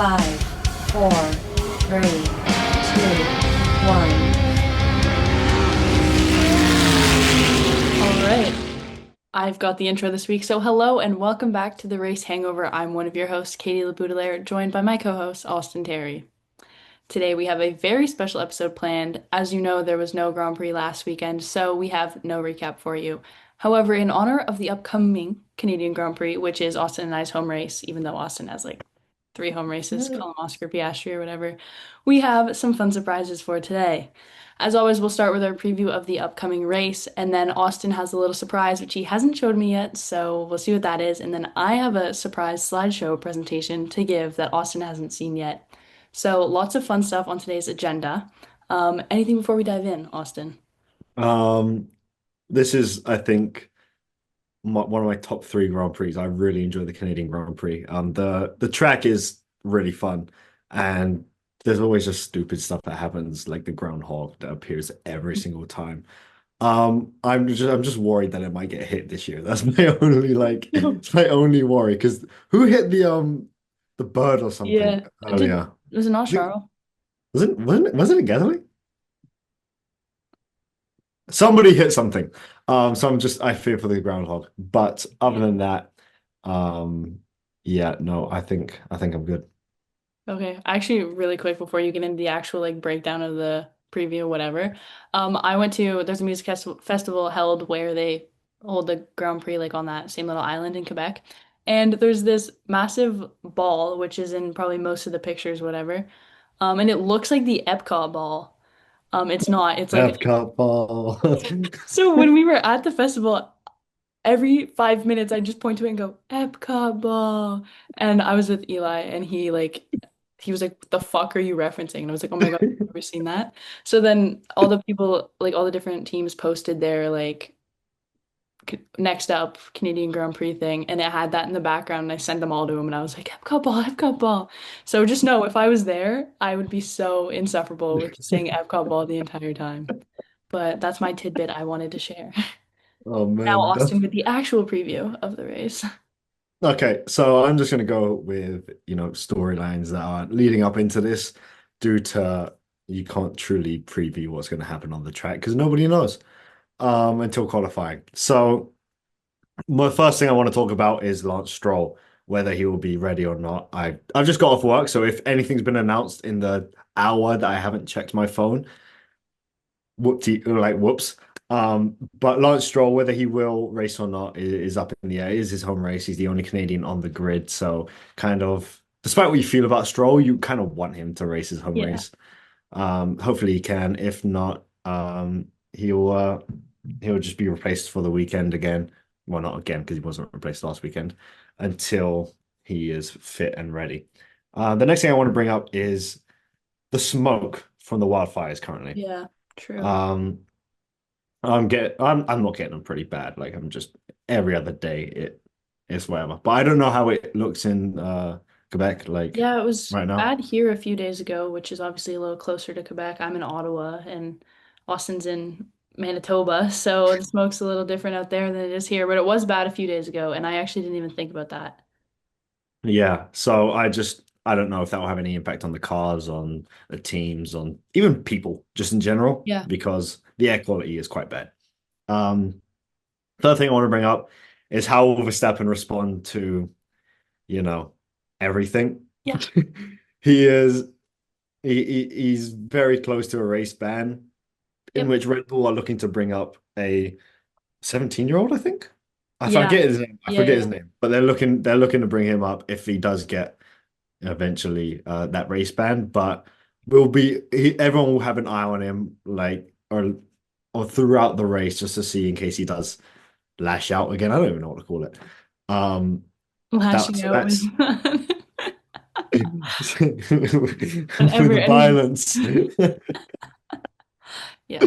Five, four, three, two, one. All right. I've got the intro this week. So, hello and welcome back to the Race Hangover. I'm one of your hosts, Katie LaBoudelaire, joined by my co host, Austin Terry. Today, we have a very special episode planned. As you know, there was no Grand Prix last weekend, so we have no recap for you. However, in honor of the upcoming Canadian Grand Prix, which is Austin and I's home race, even though Austin has like three home races, call him Oscar Piastri or whatever, we have some fun surprises for today. As always, we'll start with our preview of the upcoming race, and then Austin has a little surprise, which he hasn't showed me yet, so we'll see what that is. And then I have a surprise slideshow presentation to give that Austin hasn't seen yet. So lots of fun stuff on today's agenda. Anything before we dive in, Austin? Um, this is, I think, one of my top three Grand Prix. I really enjoy the Canadian Grand Prix. The track is really fun, and there's always just stupid stuff that happens, like the groundhog that appears every single time. I'm just worried that it might get hit this year. That's my only it's my only worry. Because who hit the bird or something Yeah. earlier? Was it not Was it Charles? was it a Gatherly? Somebody hit something. So I fear for the groundhog. But other Yeah. than that, um, yeah, no, I think I'm good. Okay. Actually, really quick before you get into the actual like breakdown of the preview, whatever. I went to there's a festival held where they hold the Grand Prix like on that same little island in Quebec. And there's this massive ball, which is in probably most of the pictures, whatever. And it looks like the Epcot ball. It's not. It's like Epcot ball. so when we were at the festival, every 5 minutes I just point to it and go, Epcot ball. And I was with Eli and he was like, what the fuck are you referencing? And I was like, oh my God, I've never seen that. So then all the people, like all the different teams posted their like next up Canadian Grand Prix thing and it had that in the background and I sent them all to him and I was like, Epcot ball, Epcot ball. So just know if I was there, I would be so insufferable with just saying Epcot ball the entire time. But that's my tidbit I wanted to share. Oh Now, man, Austin, that's with the actual preview of the race. okay. So I'm just gonna go with, storylines that are leading up into this due to you can't truly preview what's gonna happen on the track because nobody knows until qualifying. So my first thing I want to talk about is Lance Stroll, whether he will be ready or not. I've just got off work, so if anything's been announced in the hour that I haven't checked my phone, whoops. But Lance Stroll, whether he will race or not, is up in the air. It is his home race. He's the only Canadian on the grid, so kind of, despite what you feel about Stroll, you kind of want him to race his home Yeah. race. Hopefully he can. If not, he'll just be replaced for the weekend again. Well, not again because he wasn't replaced last weekend until he is fit and ready. The next thing I want to bring up is the smoke from the wildfires currently. Yeah, true. Um, I'm not getting them pretty bad. Like I'm just every other day it's whatever. But I don't know how it looks in Quebec like Yeah, it was right now. bad here a few days ago, which is obviously a little closer to Quebec. I'm in Ottawa and Austin's in Manitoba, so the smoke's a little different out there than it is here, but it was bad a few days ago, and I actually didn't even think about that. Yeah. So I don't know if that will have any impact on the cars, on the teams, on even people just in general, Yeah. because the air quality is quite bad. Um, Third thing I want to bring up is how will Verstappen respond to, you know, everything. Yeah. He is he's very close to a race ban in Yep. which Red Bull are looking to bring up a 17-year-old, I think. I Yeah. forget his name. I Yeah, forget yeah. his name. But they're looking to bring him up if he does get eventually that race ban. But everyone will have an eye on him or throughout the race just to see in case he does lash out again. I don't even know what to call it. Um that Lashing so out with that's whenever with any. violence. Yeah.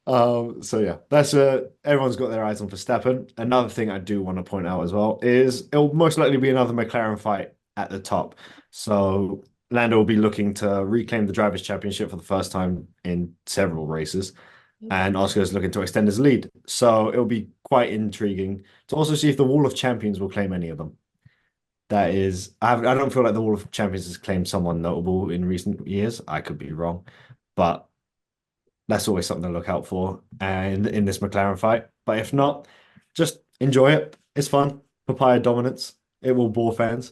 So yeah, that's everyone's got their eyes on Verstappen. Another thing I do want to point out as well is it'll most likely be another McLaren fight at the top. So Lando will be looking to reclaim the Drivers' Championship for the first time in several races, and Oscar is looking to extend his lead. So it'll be quite intriguing to also see if the Wall of Champions will claim any of them. that is, I don't feel like the Wall of Champions has claimed someone notable in recent years. I could be wrong, but that's always something to look out for in this McLaren fight. But if not, just enjoy it. It's fun. Papaya dominance. It will bore fans.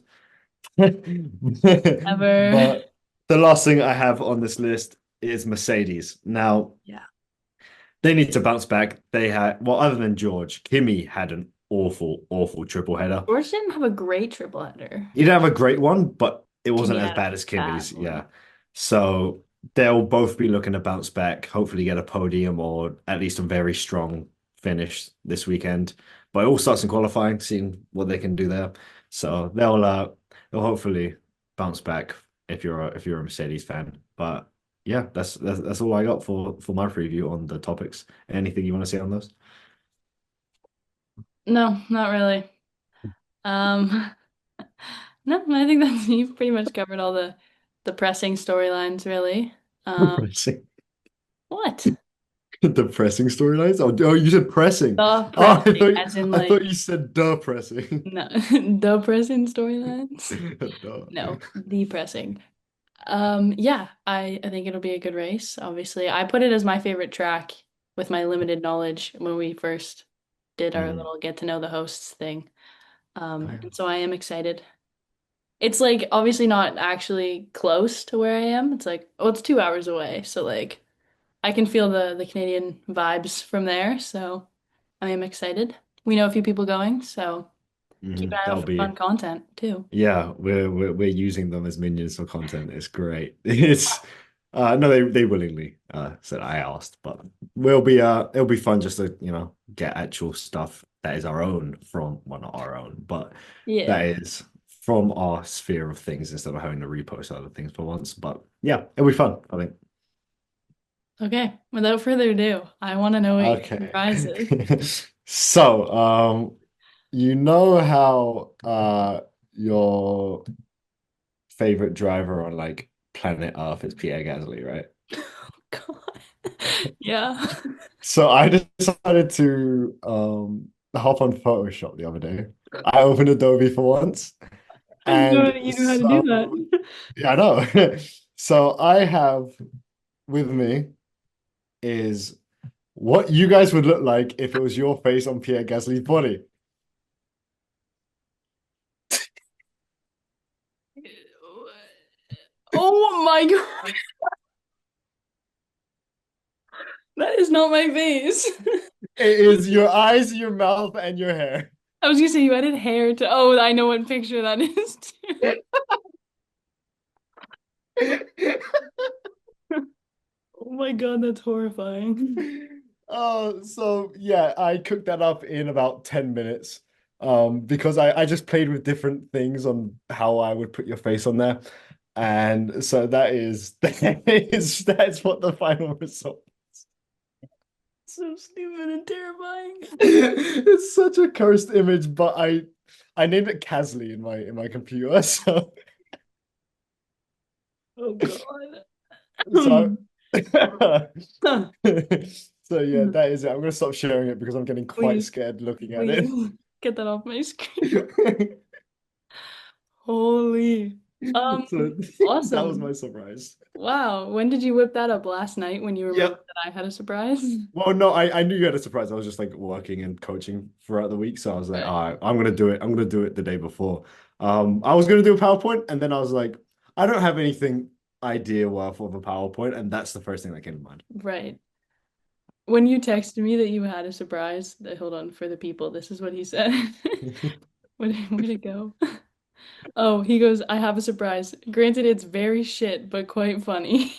Ever. But the last thing I have on this list is Mercedes. Now, Yeah. they need to bounce back. They had, well, other than George, Kimi had an awful, awful triple header. George didn't have a great triple header. He didn't have a great one, but it wasn't Kimmy as had a bad as bad Kimi's. one. Yeah. So they'll both be looking to bounce back, hopefully get a podium or at least a very strong finish this weekend. But it all starts in qualifying, seeing what they can do there. So they'll hopefully bounce back if you're a Mercedes fan. But yeah, that's all I got for my preview on the topics. Anything you want to say on those? No, not really. Um, no, I think that's you've pretty much covered all the pressing storylines, really. Um, Depressing. what? Depressing storylines? Oh, you said pressing. The Oh, pressing, as in I thought like you said depressing. no, the pressing storylines. Duh. No, the pressing. Yeah, I think it'll be a good race. Obviously, I put it as my favorite track with my limited knowledge when we first did our Mm. little get to know the hosts thing. Oh, yeah. And so I am excited. It's like obviously not actually close to where I am. It's like, oh, it's 2 hours away. So like I can feel the Canadian vibes from there. So I am excited. We know a few people going, so keep an eye out That'll for fun be content too. yeah, we're using them as minions for content. It's great. It's no they willingly said I asked, but we'll be it'll be fun just to, get actual stuff that is our own from well not our own, but Yeah. that is from our sphere of things instead of having to repost other things for once. But yeah, it'll be fun, I think. Okay. Without further ado, I want to know what your Okay. surprise is. So, you know how your favorite driver on like planet Earth is Pierre Gasly, right? God. Yeah. So I decided to hop on Photoshop the other day. I opened Adobe for once, I didn't know and that you knew how to do so that. yeah, I know. So I have with me is what you guys would look like if it was your face on Pierre Gasly's body. Oh my God. That is not my face. It is your eyes, your mouth, and your hair. I was gonna say you added hair to. Oh, I know what picture that is too. Oh my God, that's horrifying. Oh, so yeah, I cooked that up in about 10 minutes. Because I just played with different things on how I would put your face on there. And so that's what the final result. So stupid and terrifying. It's such a cursed image, but I named it Casley in my computer. So Oh God. so Huh. so yeah, that is it. I'm gonna stop sharing it because I'm getting quite Please, scared looking at it. please get that off my screen. Holy. So that was Awesome. my surprise. Wow. When did you whip that up last night when you remembered Yep. that I had a surprise? Well, no, I knew you had a surprise. I was just like working and coaching throughout the week. So I was like, Right. all right, I'm gonna do it. I'm gonna do it the day before. I was gonna do a PowerPoint, and then I was like, I don't have anything idea worth of a PowerPoint, and that's the first thing that came to mind. Right. When you texted me that you had a surprise, hold on for the people, this is what he said. Way to go. Oh, he goes, I have a surprise. Granted, it's very shit, but quite funny.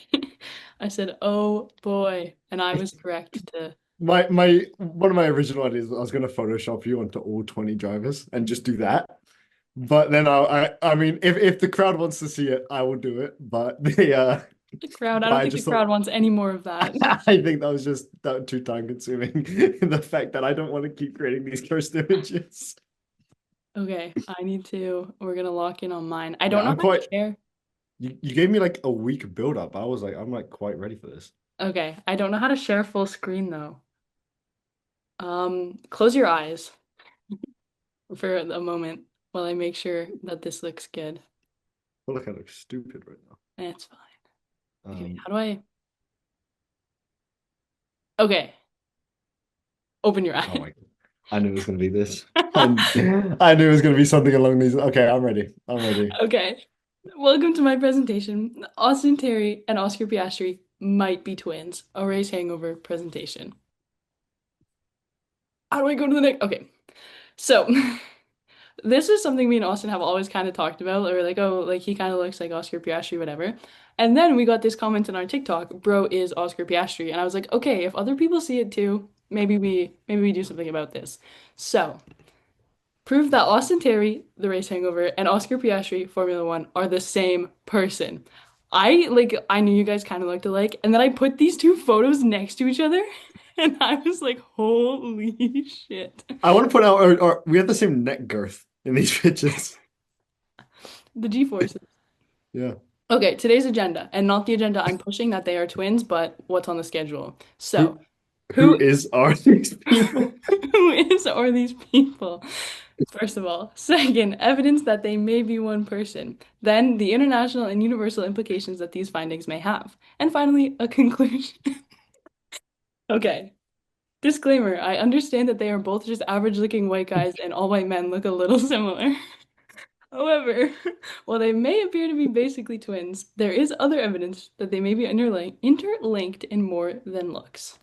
I said, oh boy. And I was correct to. My one of my original ideas, I was gonna Photoshop you onto all 20 drivers and just do that. But then I mean, if the crowd wants to see it, I will do it. But The crowd, I but don't I think the just thought crowd wants any more of that. I think that was just that too time consuming. The fact that I don't want to keep creating these cursed images. Okay, we're gonna lock in on mine. I Yeah, don't know I'm how to quite. share. You gave me like a week build up. I'm like quite ready for this. Okay, I don't know how to share full screen though. Close your eyes for a moment. while I make sure that this looks good. I feel like I look stupid right now. And it's fine. Okay, Um, how do I? Okay, open your oh eyes. my God. I knew it was gonna be this. And I knew it was gonna be something along these. Okay, I'm ready. I'm ready. Okay, welcome to my presentation. Austin Terry and Oscar Piastri might be twins. A race hangover presentation. How do I go to the next? Okay, so this is something me and Austin have always kind of talked about, or like, oh, like he kind of looks like Oscar Piastri, whatever. And then we got this comment in our TikTok, bro is Oscar Piastri, and I was like, okay, if other people see it too, maybe we do something about this. So, prove that Austin Terry, the race hangover, and Oscar Piastri, Formula One, are the same person. I knew you guys kind of looked alike, and then I put these two photos next to each other, and I was like, holy shit. I want to put out, or we have the same neck girth in these pictures. The G-forces. Yeah. Okay, today's agenda, and not the agenda I'm pushing that they are twins, but what's on the schedule. So, Who who who is are these people? who is or are these people? First of all. Second, evidence that they may be one person. Then, the international and universal implications that these findings may have. And finally, a conclusion. Okay. Disclaimer, I understand that they are both just average-looking white guys and all white men look a little similar. However, while they may appear to be basically twins, there is other evidence that they may be interlinked in more than looks.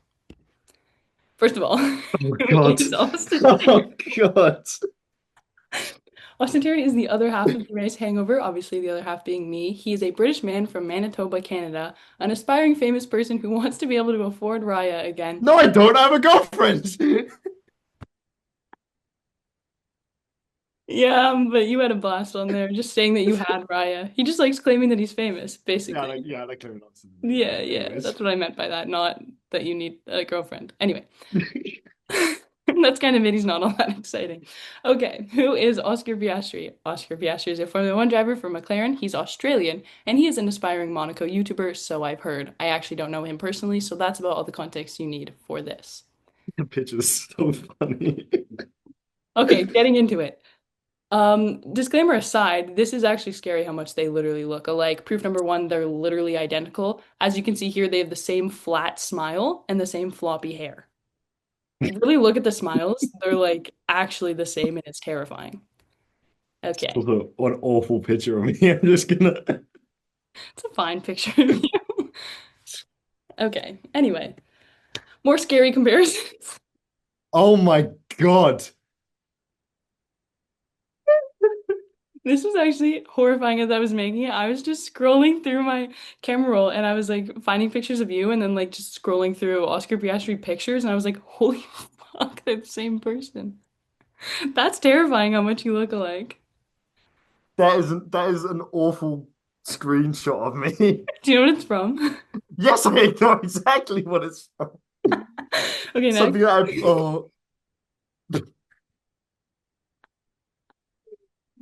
First of all, Oh who God. is Austin Oh Terry? God. Austin Terry is the other half of the race hangover, obviously the other half being me. He is a British man from Manitoba, Canada, an aspiring famous person who wants to be able to afford Raya again. No, I don't have a girlfriend. Yeah, but you had a blast on there just saying that you had Raya. He just likes claiming that he's famous, basically. Yeah, I like Clement Robinson. Yeah. Yeah, Anyways. that's what I meant by that, not that you need a girlfriend. Anyway. That's kind of it. He's not all that exciting. Okay, who is Oscar Piastri? Oscar Piastri is a Formula One driver for McLaren. He's Australian, and he is an aspiring Monaco YouTuber, so I've heard. I actually don't know him personally, so that's about all the context you need for this. The picture's so funny. Okay, getting into it. Disclaimer aside, this is actually scary how much they literally look alike. Proof number one, they're literally identical. As you can see here, they have the same flat smile and the same floppy hair. Really look at the smiles. They're like actually the same and it's terrifying. Okay. Also, what an awful picture of me. I'm just gonna. It's a fine picture of you. Okay. Anyway, more scary comparisons. Oh my God. This was actually horrifying as I was making it. I was just scrolling through my camera roll and I was like finding pictures of you and then like just scrolling through Oscar Piastri pictures and I was like, holy fuck, they're the same person. That's terrifying how much you look alike. That is an awful screenshot of me. Do you know what it's from? Yes, I know exactly what it's from. Okay, next. Something that I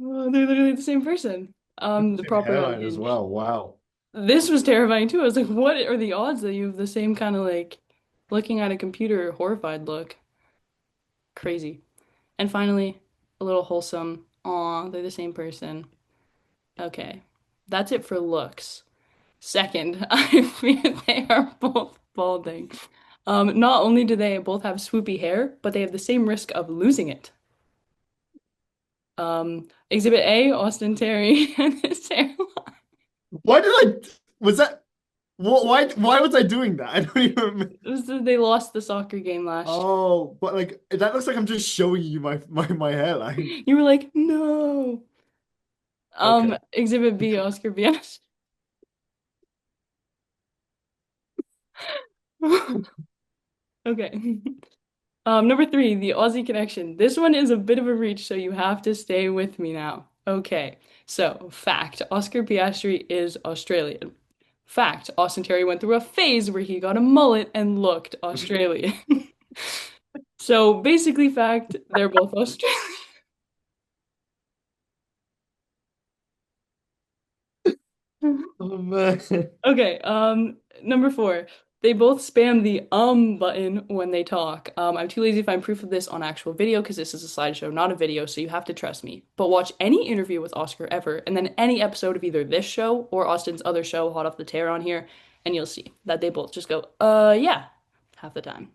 Oh, they're literally the same person. The same properly hairline as unhinged. well. Wow. This was terrifying too. I was like, what are the odds that you have the same kind of like looking at a computer horrified look? Crazy. And finally, a little wholesome. Aw, they're the same person. Okay. That's it for looks. Second, I fear they are both balding. Not only do they both have swoopy hair, but they have the same risk of losing it. Exhibit A, Austin Terry and his hairline. Why did I? Was that? Why was I doing that? I don't even. They lost the soccer game last year. Oh, but like that looks like I'm just showing you my hairline. You were like, no. Okay. Exhibit B, Oscar Bias. Okay. Number three, the Aussie connection. This one is a bit of a reach, so you have to stay with me now. Okay. So, fact, Oscar Piastri is Australian. Fact, Austin Terry went through a phase where he got a mullet and looked Australian. So, basically, fact, they're both Australian. Oh man. Okay, number four. They both spam the button when they talk. I'm too lazy to find proof of this on actual video because this is a slideshow, not a video, so you have to trust me. But watch any interview with Oscar ever, and then any episode of either this show or Austin's other show, Hot Off the Tear on here, and you'll see that they both just go, yeah, half the time.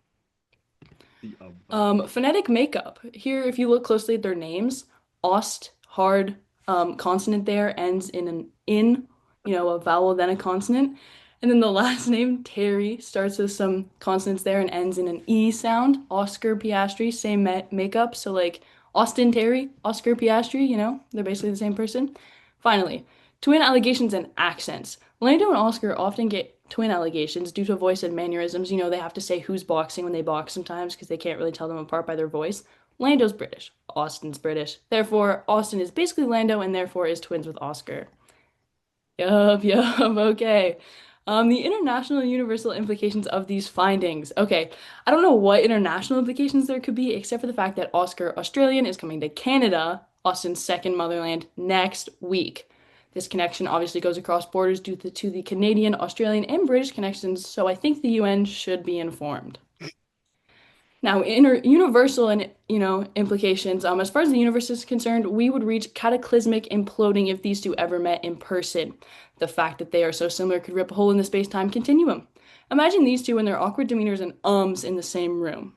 The button. Phonetic makeup. Here, if you look closely at their names, Ost, hard, consonant there ends in an in, a vowel, then a consonant. And then the last name, Terry, starts with some consonants there and ends in an E sound. Oscar Piastri, same makeup. So, like Austin Terry, Oscar Piastri, they're basically the same person. Finally, twin allegations and accents. Lando and Oscar often get twin allegations due to voice and mannerisms. They have to say who's boxing when they box sometimes because they can't really tell them apart by their voice. Lando's British, Austin's British. Therefore, Austin is basically Lando and therefore is twins with Oscar. Yup, okay. The international and universal implications of these findings. Okay, I don't know what international implications there could be, except for the fact that Oscar Australian is coming to Canada, Austin's second motherland, next week. This connection obviously goes across borders due to the Canadian, Australian, and British connections, so I think the UN should be informed. Now, universal and implications. As far as the universe is concerned, we would reach cataclysmic imploding if these two ever met in person. The fact that they are so similar could rip a hole in the space-time continuum. Imagine these two and their awkward demeanors and ums in the same room.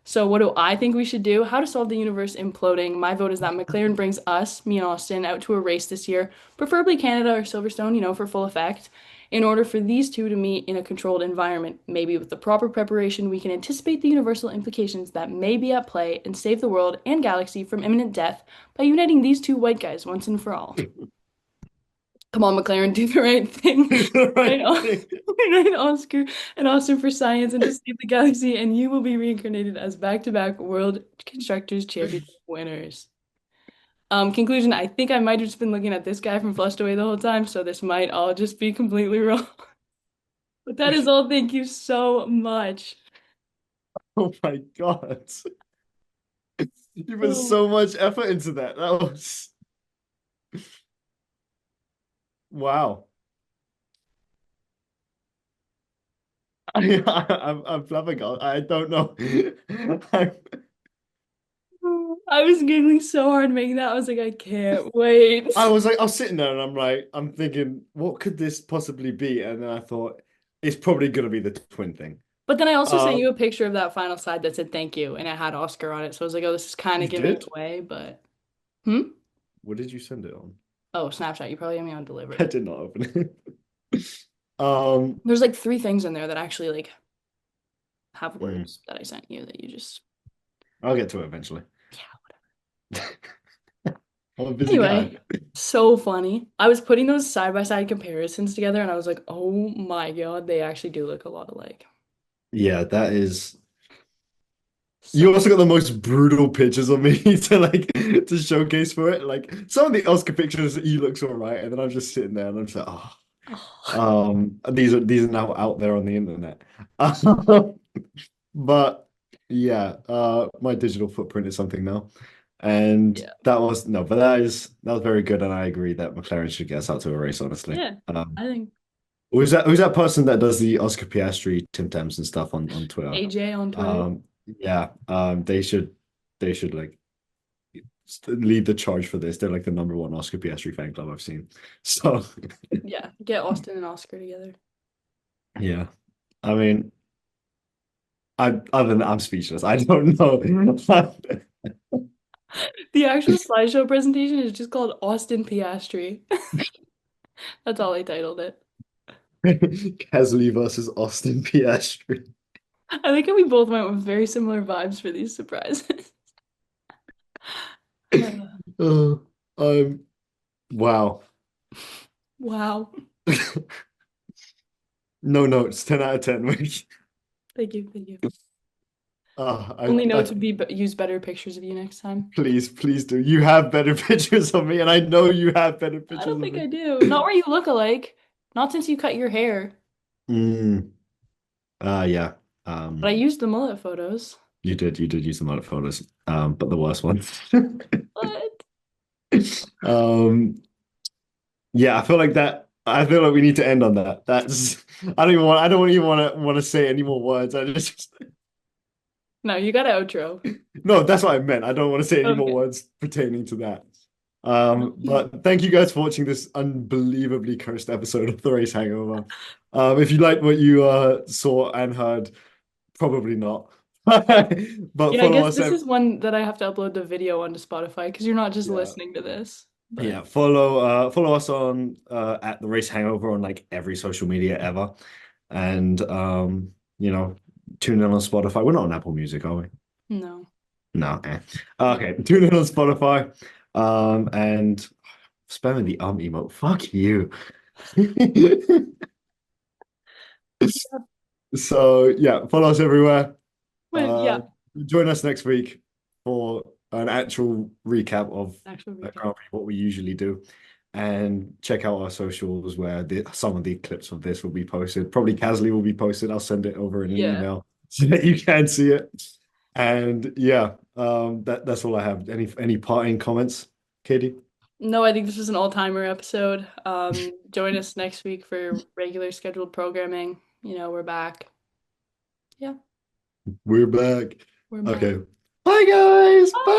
So, what do I think we should do? How to solve the universe imploding? My vote is that McLaren brings us, me and Austin, out to a race this year, preferably Canada or Silverstone, for full effect, in order for these two to meet in a controlled environment. Maybe with the proper preparation, we can anticipate the universal implications that may be at play and save the world and galaxy from imminent death by uniting these two white guys once and for all. Come on, McLaren, do the right thing. The Right, right thing. right, Oscar and Austin for science and to save the galaxy, and you will be reincarnated as back-to-back World Constructors Championship winners. Conclusion, I think I might have just been looking at this guy from Flushed Away the whole time, so this might all just be completely wrong. But that is all. Thank you so much. Oh my God. You put Oh, so much effort into that. That was wow. I'm flabbergasted. I don't know. I, I was giggling so hard making that. I was like, I can't wait. I was sitting there and I'm thinking, what could this possibly be? And then I thought, it's probably gonna be the twin thing. But then I also sent you Um, a picture of that final slide that said thank you, and it had Oscar on it. So I was like, oh, this is kind you of giving it did? away, but hmm? What did you send it on? Oh, Snapchat. You probably have me on I delivered. did not open it. Um, There's like three things in there that actually like have mm, words that I sent you that you just I'll get to it eventually. yeah. I'm a busy guy. Anyway, so funny. I was putting those side by side comparisons together and I was like, oh my God, they actually do look a lot alike. Yeah, that is. You So also got the most brutal pictures of me to to showcase for it. Like some of the Oscar pictures, he looks all right, and then I'm just sitting there and I'm just like, oh, oh, these are now out there on the internet. But yeah, my digital footprint is something now, and yeah. that was no, but that was very good, and I agree that McLaren should get us out to a race. Honestly, Yeah. I think who's that person that does the Oscar Piastri Tim Tams and stuff on Twitter? AJ on Twitter. Yeah, they should like lead the charge for this. They're like the number one Oscar Piastri fan club I've seen. So Yeah. Get Austin and Oscar together. yeah, I mean, I'm speechless. I don't know. The actual slideshow presentation is just called Austin Piastri. That's all I titled it. Gasly versus Austin Piastri. I think we both went with very similar vibes for these surprises. Uh, wow. Wow. No notes, 10 out of 10. Thank you. Thank you. I, Only I notes would be use better pictures of you next time. please do. You have better pictures of me, and I know you have better I pictures don't of think me. I do. Not where you look alike. Not since you cut your hair. Mm, yeah. But I Um, used the mullet photos. you did use a lot of photos, but the worst ones. What? Um, yeah, I feel like that. I feel like we need to end on that. That's I don't even want to say any more words. I just No, you got an outro. no, that's what I meant. I don't want to say any more Okay. words pertaining to that. Um, But thank you guys for watching this unbelievably cursed episode of The Race Hangover. If you liked what you saw and heard, probably not. But Yeah, I follow guess us this ev is one that I have to upload the video onto Spotify because you're not just yeah. listening to this. But Yeah, follow us on at The Race Hangover on like every social media ever. And you know, tune in on Spotify. We're not on Apple Music, are we? no. No. Okay, tune in on Spotify. And spamming the emote. Fuck you. So yeah, follow us everywhere. But Uh, yeah, join us next week for an actual recap of actual a recap. Grand Prix, what we usually do. And check out our socials where some of the clips of this will be posted. Probably Casley will be posted. I'll send it over in an Yeah. email so that you can see it. And yeah, that's all I have. Any parting comments, Katie? No, I think this was an all-timer episode. Join us next week for regular scheduled programming. We're back. Yeah, We're back. we're back. Okay. Bye guys. Bye.